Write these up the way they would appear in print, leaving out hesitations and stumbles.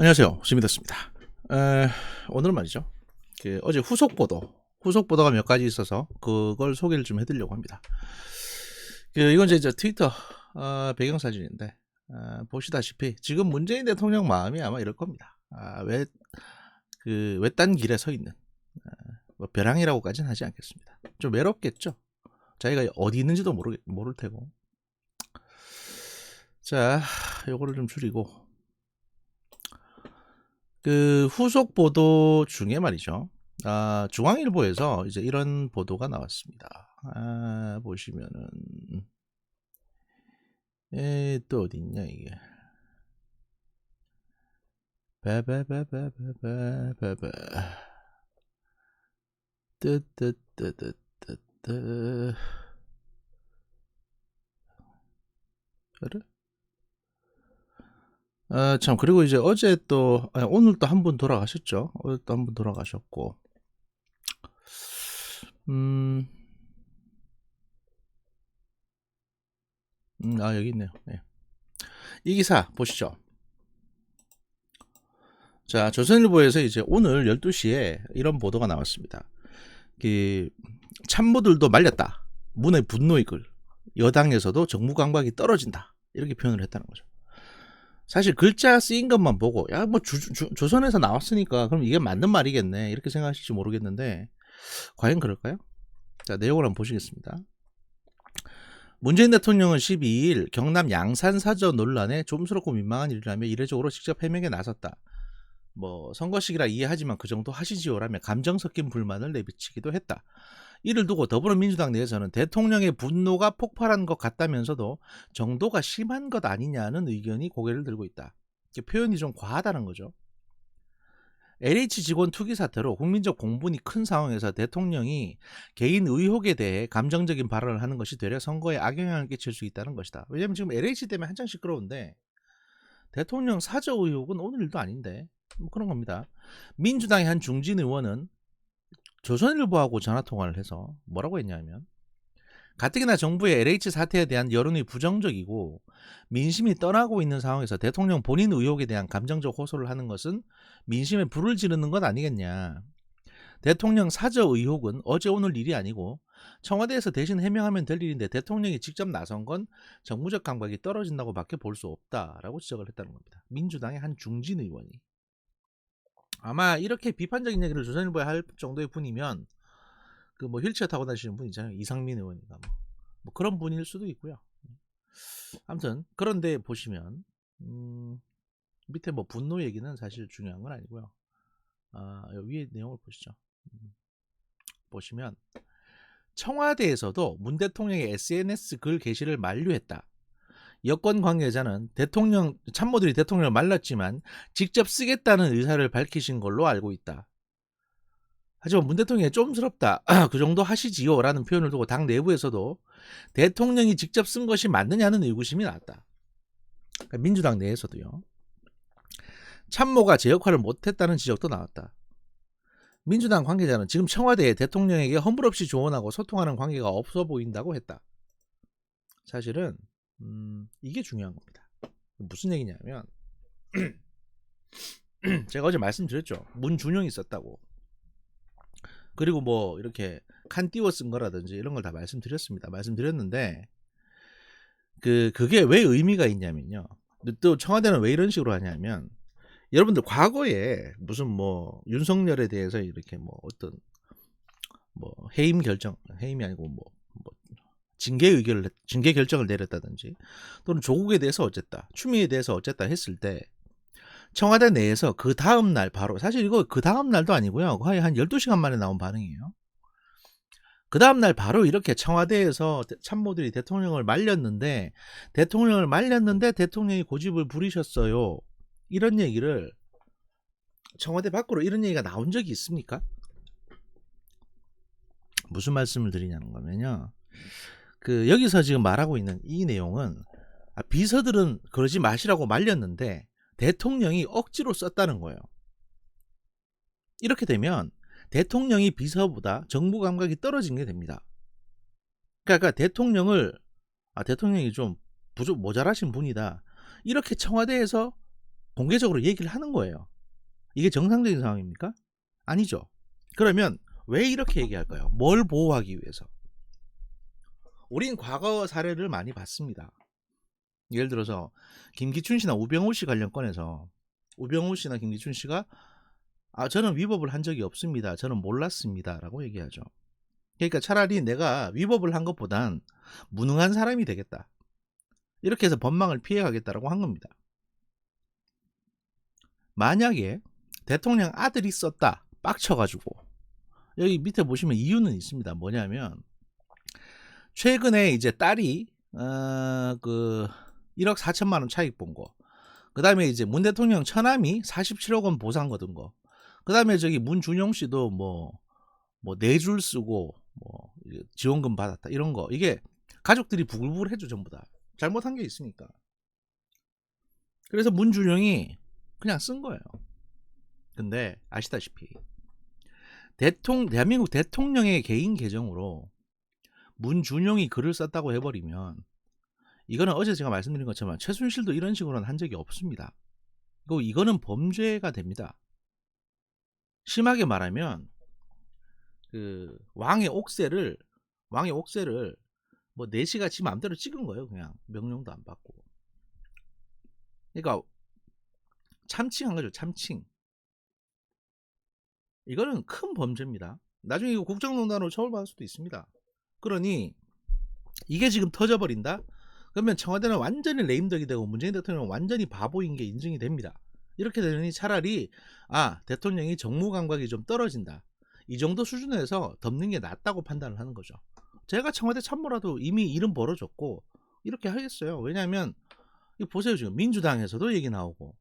안녕하세요. 시민됐습니다. 오늘은 말이죠. 어제 후속 보도가 몇 가지 있어서 그걸 소개를 좀 해드리려고 합니다. 이건 이제 트위터 배경사진인데 보시다시피 지금 문재인 대통령 마음이 아마 이럴 겁니다. 외딴 길에 서 있는 뭐 벼랑이라고까지는 하지 않겠습니다. 좀 외롭겠죠. 자기가 어디 있는지도 모를 테고. 자, 요거를 좀 줄이고. 후속 보도 중에 말이죠. 중앙일보에서 이제 이런 보도가 나왔습니다. 보시면은, 또 어디 있냐, 이게. 베베베베베베베베. 뜨뜨뜨뜨뜨뜨. 그래? 참, 그리고 이제 어제 또, 오늘 또 한 분 돌아가셨죠. 오늘 또 한 분 돌아가셨고. 여기 있네요. 네. 이 기사 보시죠. 자, 조선일보에서 이제 오늘 12시에 이런 보도가 나왔습니다. 참모들도 말렸다. 문의 분노의 글. 여당에서도 정무 감각이 떨어진다. 이렇게 표현을 했다는 거죠. 사실 글자 쓰인 것만 보고 조선에서 나왔으니까 그럼 이게 맞는 말이겠네 이렇게 생각하실지 모르겠는데 과연 그럴까요? 자, 내용을 한번 보시겠습니다. 문재인 대통령은 12일 경남 양산 사저 논란에 좀스럽고 민망한 일이라며 이례적으로 직접 해명에 나섰다. 선거 시기라 이해하지만 그 정도 하시지요라며 감정 섞인 불만을 내비치기도 했다. 이를 두고 더불어민주당 내에서는 대통령의 분노가 폭발한 것 같다면서도 정도가 심한 것 아니냐는 의견이 고개를 들고 있다. 표현이 좀 과하다는 거죠. LH 직원 투기 사태로 국민적 공분이 큰 상황에서 대통령이 개인 의혹에 대해 감정적인 발언을 하는 것이 되려 선거에 악영향을 끼칠 수 있다는 것이다. 왜냐하면 지금 LH 때문에 한창 시끄러운데 대통령 사저 의혹은 오늘 일도 아닌데 그런 겁니다. 민주당의 한 중진 의원은 조선일보하고 전화통화를 해서 뭐라고 했냐면 가뜩이나 정부의 LH 사태에 대한 여론이 부정적이고 민심이 떠나고 있는 상황에서 대통령 본인 의혹에 대한 감정적 호소를 하는 것은 민심에 불을 지르는 것 아니겠냐. 대통령 사저 의혹은 어제 오늘 일이 아니고 청와대에서 대신 해명하면 될 일인데 대통령이 직접 나선 건 정무적 감각이 떨어진다고 밖에 볼 수 없다라고 지적을 했다는 겁니다. 민주당의 한 중진 의원이. 아마 이렇게 비판적인 얘기를 조선일보에 할 정도의 분이면 휠체어 타고 다니시는 분 있잖아요. 이상민 의원인가 그런 분일 수도 있고요. 아무튼 그런데 보시면 밑에 분노 얘기는 사실 중요한 건 아니고요. 위에 내용을 보시죠. 보시면 청와대에서도 문 대통령의 SNS 글 게시를 만류했다. 여권 관계자는 참모들이 대통령을 말렸지만 직접 쓰겠다는 의사를 밝히신 걸로 알고 있다. 하지만 문 대통령이 좀스럽다. 그 정도 하시지요 라는 표현을 두고 당 내부에서도 대통령이 직접 쓴 것이 맞느냐는 의구심이 나왔다. 그러니까 민주당 내에서도요. 참모가 제 역할을 못했다는 지적도 나왔다. 민주당 관계자는 지금 청와대에 대통령에게 허물없이 조언하고 소통하는 관계가 없어 보인다고 했다. 사실은 이게 중요한 겁니다. 무슨 얘기냐면 제가 어제 말씀드렸죠. 문준용이 썼다고. 그리고 이렇게 칸 띄워 쓴 거라든지 이런 걸 다 말씀드렸는데 그게 왜 의미가 있냐면요. 또 청와대는 왜 이런 식으로 하냐면 여러분들 과거에 무슨 윤석열에 대해서 이렇게 어떤 해임이 아니고 징계 결정을 내렸다든지 또는 조국에 대해서 어쨌다, 추미애에 대해서 어쨌다 했을 때 청와대 내에서 그 다음 날 바로, 사실 이거 그 다음 날도 아니고요. 거의 한 12시간 만에 나온 반응이에요. 그 다음 날 바로 이렇게 청와대에서 참모들이 대통령을 말렸는데 대통령이 고집을 부리셨어요. 이런 얘기를 청와대 밖으로 이런 얘기가 나온 적이 있습니까? 무슨 말씀을 드리냐는 거면요. 여기서 지금 말하고 있는 이 내용은 비서들은 그러지 마시라고 말렸는데 대통령이 억지로 썼다는 거예요. 이렇게 되면 대통령이 비서보다 정부 감각이 떨어진 게 됩니다. 그러니까 대통령이 좀 모자라신 분이다. 이렇게 청와대에서 공개적으로 얘기를 하는 거예요. 이게 정상적인 상황입니까? 아니죠. 그러면 왜 이렇게 얘기할까요? 뭘 보호하기 위해서? 우린 과거 사례를 많이 봤습니다. 예를 들어서 김기춘 씨나 우병우 씨 관련 건에서 우병우 씨나 김기춘 씨가 저는 위법을 한 적이 없습니다. 저는 몰랐습니다. 라고 얘기하죠. 그러니까 차라리 내가 위법을 한 것보단 무능한 사람이 되겠다. 이렇게 해서 법망을 피해가겠다라고 한 겁니다. 만약에 대통령 아들이 썼다. 빡쳐가지고. 여기 밑에 보시면 이유는 있습니다. 뭐냐면 최근에 이제 딸이 1억 4천만 원 차익 본 거. 그 다음에 이제 문 대통령 처남이 47억 원 보상 거둔 거. 그 다음에 저기 문준용 씨도 뭐 4줄 쓰고 지원금 받았다 이런 거. 이게 가족들이 부글부글해져 전부 다. 잘못한 게 있으니까. 그래서 문준용이 그냥 쓴 거예요. 근데 아시다시피 대한민국 대통령의 개인 계정으로 문준용이 글을 썼다고 해버리면 이거는 어제 제가 말씀드린 것처럼 최순실도 이런 식으로는 한 적이 없습니다. 그리고 이거는 범죄가 됩니다. 심하게 말하면 그 왕의 옥새를 뭐 내시가 지 마음대로 찍은 거예요. 그냥 명령도 안 받고. 그러니까 참칭한 거죠. 참칭. 이거는 큰 범죄입니다. 나중에 이거 국정농단으로 처벌받을 수도 있습니다. 그러니 이게 지금 터져버린다? 그러면 청와대는 완전히 레임덕이 되고 문재인 대통령은 완전히 바보인 게 인증이 됩니다. 이렇게 되니 차라리 대통령이 정무감각이 좀 떨어진다. 이 정도 수준에서 덮는 게 낫다고 판단을 하는 거죠. 제가 청와대 참모라도 이미 일은 벌어졌고 이렇게 하겠어요. 왜냐하면 보세요. 지금 민주당에서도 얘기 나오고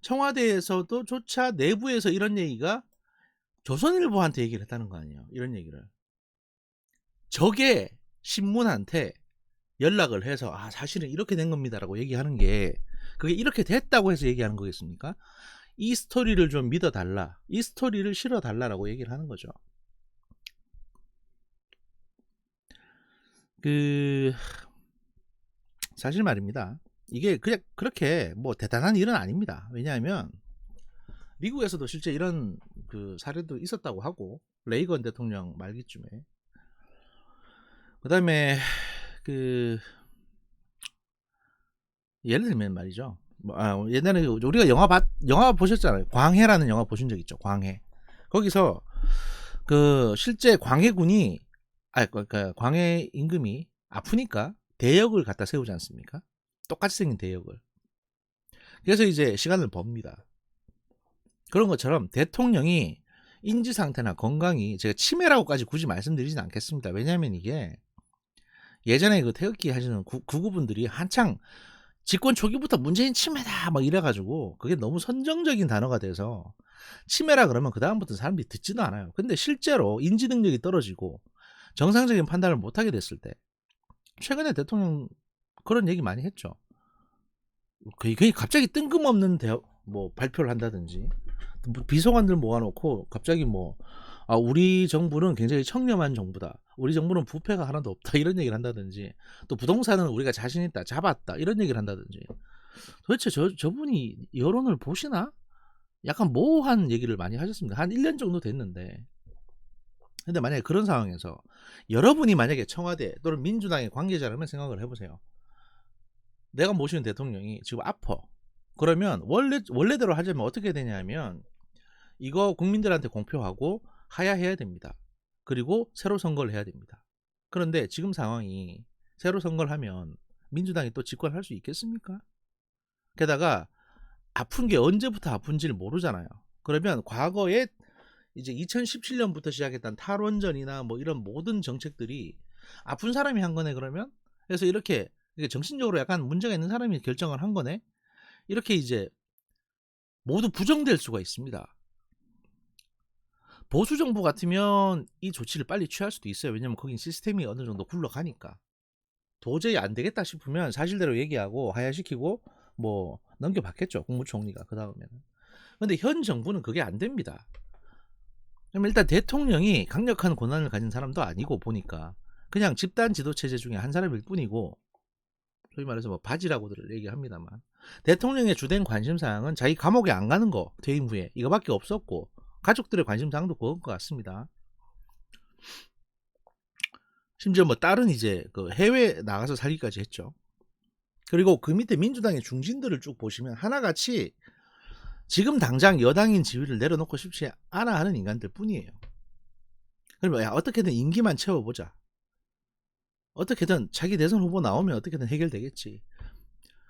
청와대에서도 조차 내부에서 이런 얘기가 조선일보한테 얘기를 했다는 거 아니에요. 이런 얘기를. 저게 신문한테 연락을 해서 사실은 이렇게 된 겁니다라고 얘기하는 게 그게 이렇게 됐다고 해서 얘기하는 거겠습니까? 이 스토리를 좀 믿어달라. 이 스토리를 실어달라라고 얘기를 하는 거죠. 사실 말입니다. 이게 그냥 그렇게 뭐 대단한 일은 아닙니다. 왜냐하면 미국에서도 실제 이런 그 사례도 있었다고 하고 레이건 대통령 말기쯤에 그 다음에 예를 들면 말이죠. 옛날에 우리가 영화 보셨잖아요. 광해라는 영화 보신 적 있죠. 광해. 거기서 실제 광해군이 광해 임금이 아프니까 대역을 갖다 세우지 않습니까? 똑같이 생긴 대역을. 그래서 이제 시간을 법니다. 그런 것처럼 대통령이 인지 상태나 건강이 제가 치매라고까지 굳이 말씀드리진 않겠습니다. 왜냐하면 이게 예전에 그 태극기 하시는 구구분들이 한창 집권 초기부터 문재인 치매다 막 이래가지고 그게 너무 선정적인 단어가 돼서 치매라 그러면 그 다음부터 사람들이 듣지도 않아요. 근데 실제로 인지 능력이 떨어지고 정상적인 판단을 못하게 됐을 때 최근에 대통령 그런 얘기 많이 했죠. 그게 갑자기 뜬금없는 발표를 한다든지 비서관들 모아놓고 갑자기 우리 정부는 굉장히 청렴한 정부다. 우리 정부는 부패가 하나도 없다. 이런 얘기를 한다든지 또 부동산은 우리가 자신 있다. 잡았다. 이런 얘기를 한다든지 도대체 저분이 여론을 보시나? 약간 모호한 얘기를 많이 하셨습니다. 한 1년 정도 됐는데 근데 만약에 그런 상황에서 여러분이 만약에 청와대 또는 민주당의 관계자라면 생각을 해보세요. 내가 모시는 대통령이 지금 아파. 그러면 원래대로 하자면 어떻게 되냐면 이거 국민들한테 공표하고 하야해야 됩니다. 그리고 새로 선거를 해야 됩니다. 그런데 지금 상황이 새로 선거를 하면 민주당이 또 집권할 수 있겠습니까? 게다가 아픈 게 언제부터 아픈지를 모르잖아요. 그러면 과거에 이제 2017년부터 시작했던 탈원전이나 이런 모든 정책들이 아픈 사람이 한 거네 그러면? 그래서 이렇게 정신적으로 약간 문제가 있는 사람이 결정을 한 거네? 이렇게 이제 모두 부정될 수가 있습니다. 보수 정부 같으면 이 조치를 빨리 취할 수도 있어요. 왜냐면 거긴 시스템이 어느 정도 굴러가니까. 도저히 안 되겠다 싶으면 사실대로 얘기하고 하야시키고 넘겨받겠죠. 국무총리가 그 다음에는. 근데 현 정부는 그게 안 됩니다. 그럼 일단 대통령이 강력한 권한을 가진 사람도 아니고 보니까 그냥 집단 지도 체제 중에 한 사람일 뿐이고 소위 말해서 바지라고들 얘기합니다만 대통령의 주된 관심사항은 자기 감옥에 안 가는 거, 퇴임 후에 이거밖에 없었고, 가족들의 관심사항도 그건 것 같습니다. 심지어 뭐 딸은 이제 그 해외 나가서 살기까지 했죠. 그리고 그 밑에 민주당의 중진들을 쭉 보시면 하나같이 지금 당장 여당인 지위를 내려놓고 싶지 않아 하는 인간들 뿐이에요. 그러면 야, 어떻게든 임기만 채워보자. 어떻게든 자기 대선 후보 나오면 어떻게든 해결되겠지.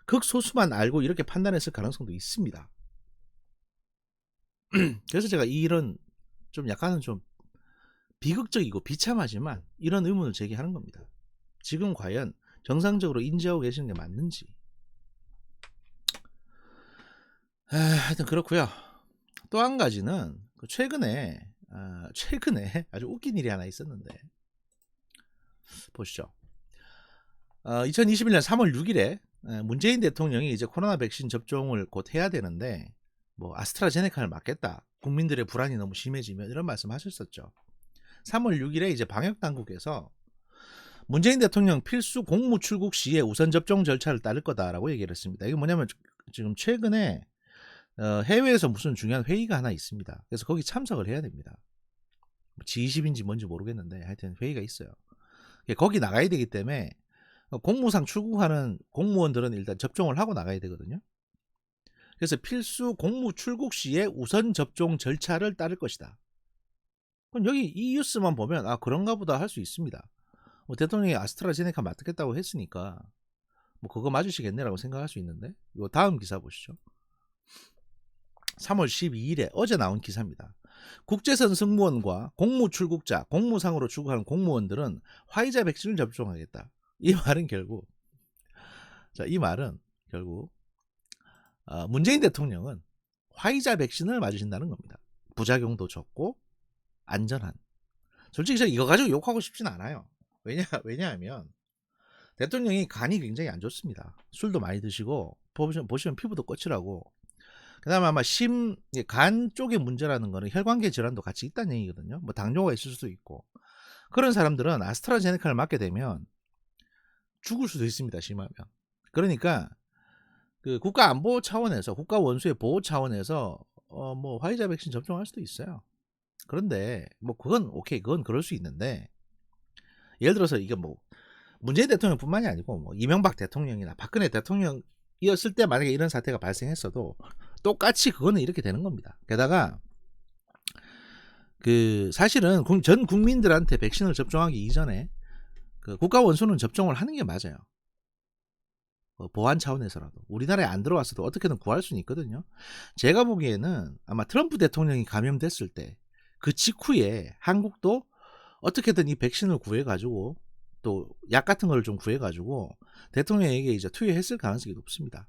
극소수만 알고 이렇게 판단했을 가능성도 있습니다. 그래서 제가 이런 좀 약간은 좀 비극적이고 비참하지만 이런 의문을 제기하는 겁니다. 지금 과연 정상적으로 인지하고 계시는 게 맞는지. 하여튼 그렇고요. 또 한 가지는 최근에 아주 웃긴 일이 하나 있었는데 보시죠. 2021년 3월 6일에 문재인 대통령이 이제 코로나 백신 접종을 곧 해야 되는데 뭐 아스트라제네카를 맞겠다. 국민들의 불안이 너무 심해지면 이런 말씀하셨었죠. 3월 6일에 이제 방역 당국에서 문재인 대통령 필수 공무 출국 시에 우선 접종 절차를 따를 거다라고 얘기를 했습니다. 이게 뭐냐면 지금 최근에 해외에서 무슨 중요한 회의가 하나 있습니다. 그래서 거기 참석을 해야 됩니다. G20인지 뭔지 모르겠는데 하여튼 회의가 있어요. 거기 나가야 되기 때문에 공무상 출국하는 공무원들은 일단 접종을 하고 나가야 되거든요. 그래서 필수 공무 출국 시에 우선 접종 절차를 따를 것이다. 그럼 여기 이 뉴스만 보면 아 그런가 보다 할 수 있습니다. 뭐 대통령이 아스트라제네카 맞겠다고 했으니까 뭐 그거 맞으시겠네라고 생각할 수 있는데 이 다음 기사 보시죠. 3월 12일에 어제 나온 기사입니다. 국제선 승무원과 공무 출국자, 공무상으로 출국하는 공무원들은 화이자 백신을 접종하겠다. 이 말은 결국 문재인 대통령은 화이자 백신을 맞으신다는 겁니다. 부작용도 적고 안전한. 솔직히 제가 이거 가지고 욕하고 싶진 않아요. 왜냐하면 대통령이 간이 굉장히 안 좋습니다. 술도 많이 드시고 보시면 피부도 거칠하고 그 다음에 아마 간 쪽의 문제라는 거는 혈관계 질환도 같이 있다는 얘기거든요. 뭐 당뇨가 있을 수도 있고 그런 사람들은 아스트라제네카를 맞게 되면 죽을 수도 있습니다. 심하면. 그러니까 그 국가 안보 차원에서 국가 원수의 보호 차원에서 뭐 화이자 백신 접종할 수도 있어요. 그런데 뭐 그건 오케이 그건 그럴 수 있는데 예를 들어서 이게 뭐 문재인 대통령뿐만이 아니고 뭐 이명박 대통령이나 박근혜 대통령이었을 때 만약에 이런 사태가 발생했어도 똑같이 그거는 이렇게 되는 겁니다. 게다가 그 사실은 전 국민들한테 백신을 접종하기 이전에 그 국가 원수는 접종을 하는 게 맞아요. 보안 차원에서라도 우리나라에 안 들어왔어도 어떻게든 구할 수는 있거든요. 제가 보기에는 아마 트럼프 대통령이 감염됐을 때 그 직후에 한국도 어떻게든 이 백신을 구해가지고 또 약 같은 걸 좀 구해가지고 대통령에게 이제 투여했을 가능성이 높습니다.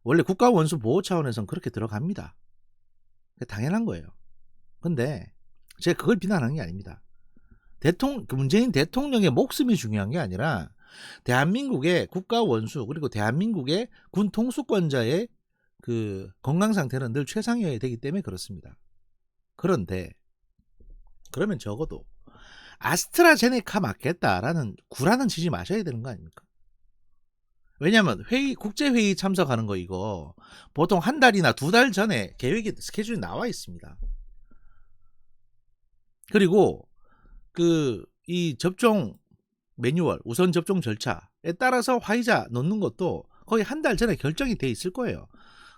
원래 국가 원수 보호 차원에서는 그렇게 들어갑니다. 당연한 거예요. 근데 제가 그걸 비난하는 게 아닙니다. 문재인 대통령의 목숨이 중요한 게 아니라 대한민국의 국가 원수 그리고 대한민국의 군 통수권자의 그 건강 상태는 늘 최상이어야 되기 때문에 그렇습니다. 그런데 그러면 적어도 아스트라제네카 맞겠다라는 구라는 치지 마셔야 되는 거 아닙니까? 왜냐하면 국제회의 참석하는 거 이거 보통 한 달이나 두 달 전에 스케줄이 나와 있습니다. 그리고 이 접종 매뉴얼 우선 접종 절차에 따라서 화이자 넣는 것도 거의 한 달 전에 결정이 돼 있을 거예요.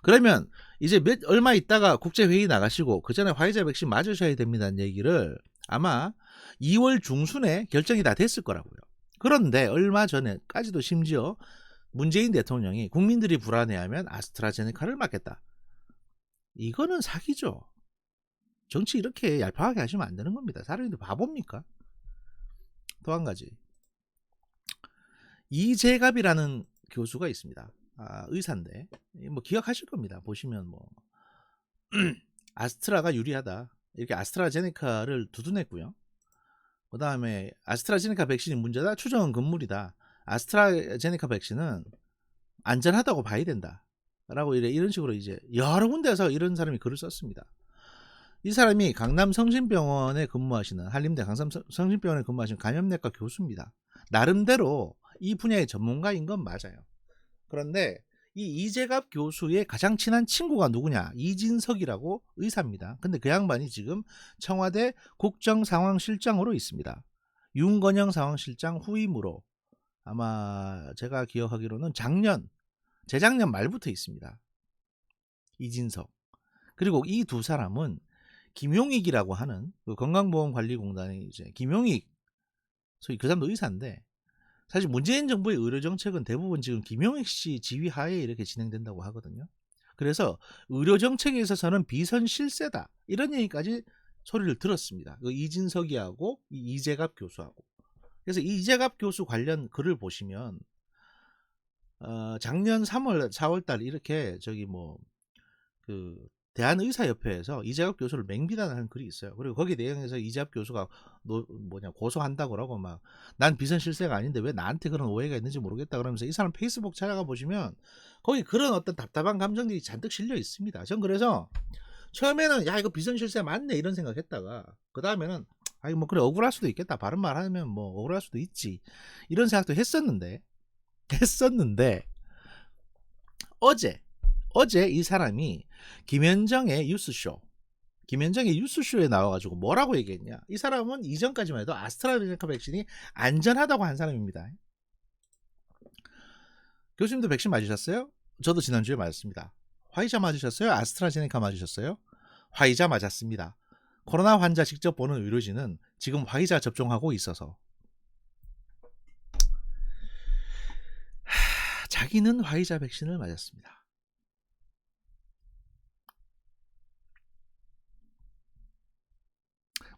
그러면 이제 얼마 있다가 국제회의 나가시고 그 전에 화이자 백신 맞으셔야 됩니다는 얘기를 아마 2월 중순에 결정이 다 됐을 거라고요. 그런데 얼마 전에까지도 심지어 문재인 대통령이 국민들이 불안해하면 아스트라제네카를 맞겠다. 이거는 사기죠. 정치 이렇게 얄팍하게 하시면 안 되는 겁니다. 사람들이 바보입니까? 또 한 가지. 이재갑이라는 교수가 있습니다. 의사인데 뭐 기억하실 겁니다. 보시면 뭐 아스트라가 유리하다. 이렇게 아스트라제네카를 두둔했고요. 그 다음에 아스트라제네카 백신이 문제다. 추정은 금물이다. 아스트라제네카 백신은 안전하다고 봐야 된다. 라고 이런 식으로 이제 여러 군데에서 이런 사람이 글을 썼습니다. 이 사람이 강남 성심병원에 근무하시는 한림대 강남 성심병원에 근무하시는 감염내과 교수입니다. 나름대로 이 분야의 전문가인 건 맞아요. 그런데 이 이재갑 교수의 가장 친한 친구가 누구냐? 이진석이라고 의사입니다. 근데 그 양반이 지금 청와대 국정상황실장으로 있습니다. 윤건영 상황실장 후임으로 아마 제가 기억하기로는 재작년 말부터 있습니다. 이진석. 그리고 이 두 사람은 김용익이라고 하는 그 건강보험관리공단의 이제 김용익, 소위 그 사람도 의사인데, 사실 문재인 정부의 의료 정책은 대부분 지금 김용익 씨 지휘 하에 이렇게 진행된다고 하거든요. 그래서 의료 정책에 있어서는 비선 실세다 이런 얘기까지 소리를 들었습니다. 그 이진석이하고 이재갑 교수하고. 그래서 이재갑 교수 관련 글을 보시면 작년 3월, 4월 달 이렇게 저기 그 대한의사협회에서 이재갑 교수를 맹비난하는 글이 있어요. 그리고 거기 내용에서 이재갑 교수가 고소한다고 그러고 막 난 비선 실세가 아닌데 왜 나한테 그런 오해가 있는지 모르겠다 그러면서 이 사람 페이스북 찾아가 보시면 거기 그런 어떤 답답한 감정들이 잔뜩 실려 있습니다. 전 그래서 처음에는 야 이거 비선 실세 맞네 이런 생각했다가 그 다음에는 아이 뭐 그래 억울할 수도 있겠다 바른 말 하면 뭐 억울할 수도 있지 이런 생각도 했었는데 어제 이 사람이 김현정의 뉴스쇼에 나와가지고 뭐라고 얘기했냐. 이 사람은 이전까지만 해도 아스트라제네카 백신이 안전하다고 한 사람입니다. 교수님도 백신 맞으셨어요? 저도 지난주에 맞았습니다. 화이자 맞으셨어요? 아스트라제네카 맞으셨어요? 화이자 맞았습니다. 코로나 환자 직접 보는 의료진은 지금 화이자 접종하고 있어서 자기는 화이자 백신을 맞았습니다.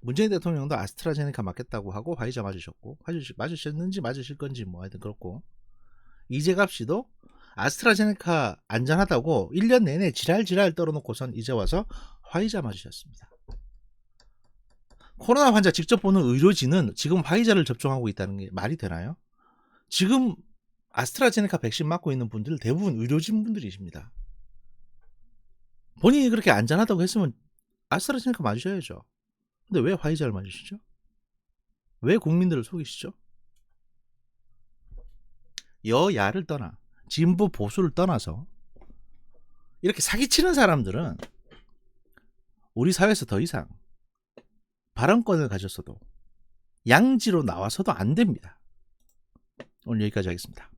문재인 대통령도 아스트라제네카 맞겠다고 하고 화이자 맞으셨고 맞으셨는지 맞으실 건지 뭐 하여튼 그렇고 이재갑 씨도 아스트라제네카 안전하다고 1년 내내 지랄 떨어놓고선 이제 와서 화이자 맞으셨습니다. 코로나 환자 직접 보는 의료진은 지금 화이자를 접종하고 있다는 게 말이 되나요? 지금 아스트라제네카 백신 맞고 있는 분들 대부분 의료진 분들이십니다. 본인이 그렇게 안전하다고 했으면 아스트라제네카 맞으셔야죠. 근데 왜 화이자를 맞으시죠? 왜 국민들을 속이시죠? 여야를 떠나 진보 보수를 떠나서 이렇게 사기치는 사람들은 우리 사회에서 더 이상 발언권을 가졌어도 양지로 나와서도 안 됩니다. 오늘 여기까지 하겠습니다.